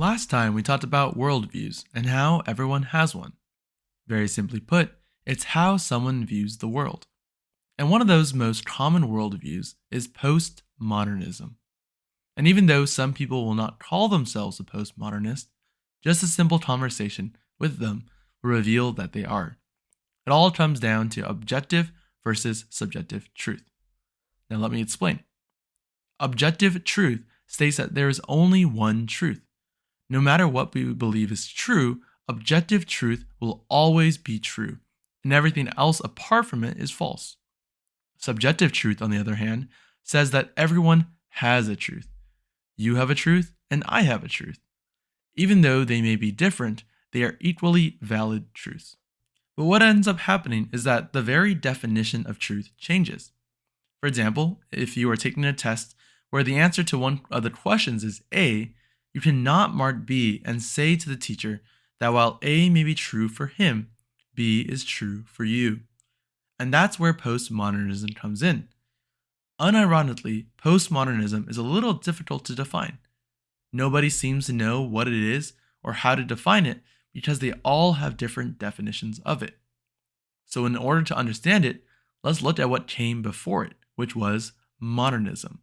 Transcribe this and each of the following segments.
Last time we talked about worldviews and how everyone has one. Very simply put, it's how someone views the world. And one of those most common worldviews is postmodernism. And even though some people will not call themselves a postmodernist, just a simple conversation with them will reveal that they are. It all comes down to objective versus subjective truth. Now let me explain. Objective truth states that there is only one truth. No matter what we believe is true, objective truth will always be true, and everything else apart from it is false. Subjective truth, on the other hand, says that everyone has a truth. You have a truth, and I have a truth. Even though they may be different, they are equally valid truths. But what ends up happening is that the very definition of truth changes. For example, if you are taking a test where the answer to one of the questions is A, you cannot mark B and say to the teacher that while A may be true for him, B is true for you. And that's where postmodernism comes in. Unironically, postmodernism is a little difficult to define. Nobody seems to know what it is or how to define it because they all have different definitions of it. So in order to understand it, let's look at what came before it, which was modernism.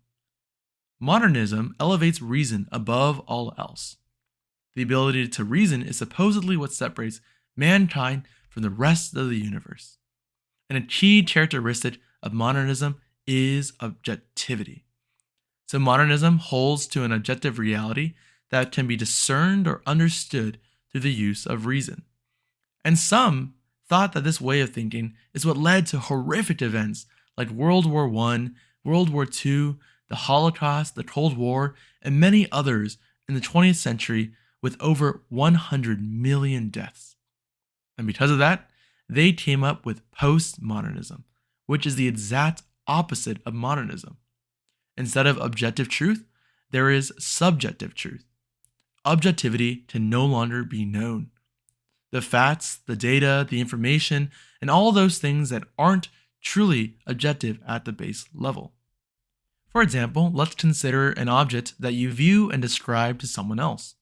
Modernism elevates reason above all else. The ability to reason is supposedly what separates mankind from the rest of the universe. And a key characteristic of modernism is objectivity. So modernism holds to an objective reality that can be discerned or understood through the use of reason. And some thought that this way of thinking is what led to horrific events like World War I, World War II, the Holocaust, the Cold War, and many others in the 20th century with over 100 million deaths. And because of that, they came up with postmodernism, which is the exact opposite of modernism. Instead of objective truth, there is subjective truth. Objectivity can no longer be known. The facts, the data, the information, and all those things that aren't truly objective at the base level. For example, let's consider an object that you view and describe to someone else.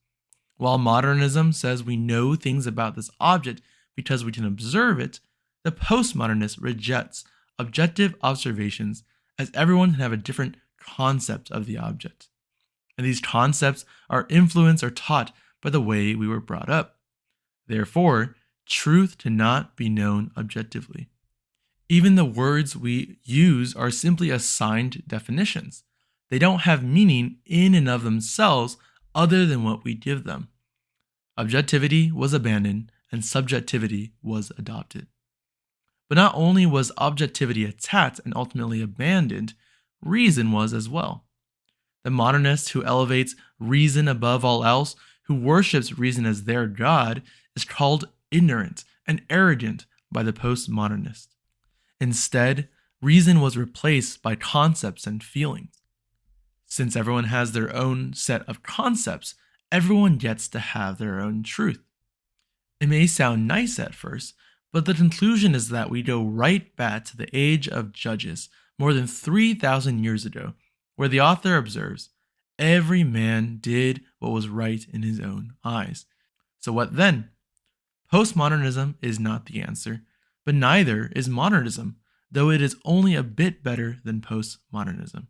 While modernism says we know things about this object because we can observe it, the postmodernist rejects objective observations as everyone can have a different concept of the object. And these concepts are influenced or taught by the way we were brought up. Therefore, truth cannot be known objectively. Even the words we use are simply assigned definitions. They don't have meaning in and of themselves other than what we give them. Objectivity was abandoned and subjectivity was adopted. But not only was objectivity attacked and ultimately abandoned, reason was as well. The modernist who elevates reason above all else, who worships reason as their god, is called ignorant and arrogant by the postmodernist. Instead, reason was replaced by concepts and feelings. Since everyone has their own set of concepts, everyone gets to have their own truth. It may sound nice at first, but the conclusion is that we go right back to the age of Judges, more than 3,000 years ago, where the author observes, every man did what was right in his own eyes. So what then? Postmodernism is not the answer, but neither is modernism, though it is only a bit better than postmodernism.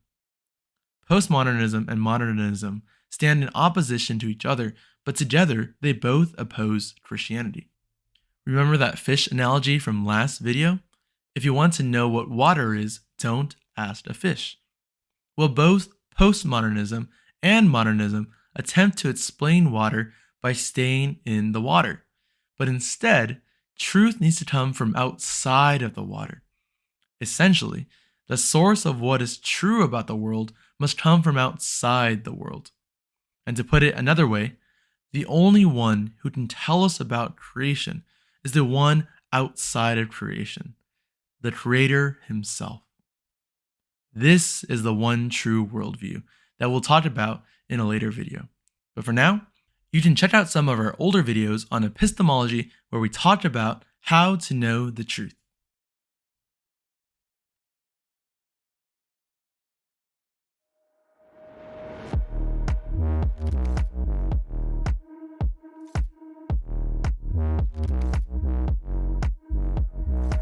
Postmodernism and modernism stand in opposition to each other, but together they both oppose Christianity. Remember that fish analogy from last video? If you want to know what water is, don't ask a fish. Well, both postmodernism and modernism attempt to explain water by staying in the water, but instead, truth needs to come from outside of the water. Essentially, the source of what is true about the world must come from outside the world. And to put it another way, the only one who can tell us about creation is the one outside of creation, the Creator himself. This is the one true worldview that we'll talk about in a later video. But for now, you can check out some of our older videos on epistemology where we talked about how to know the truth.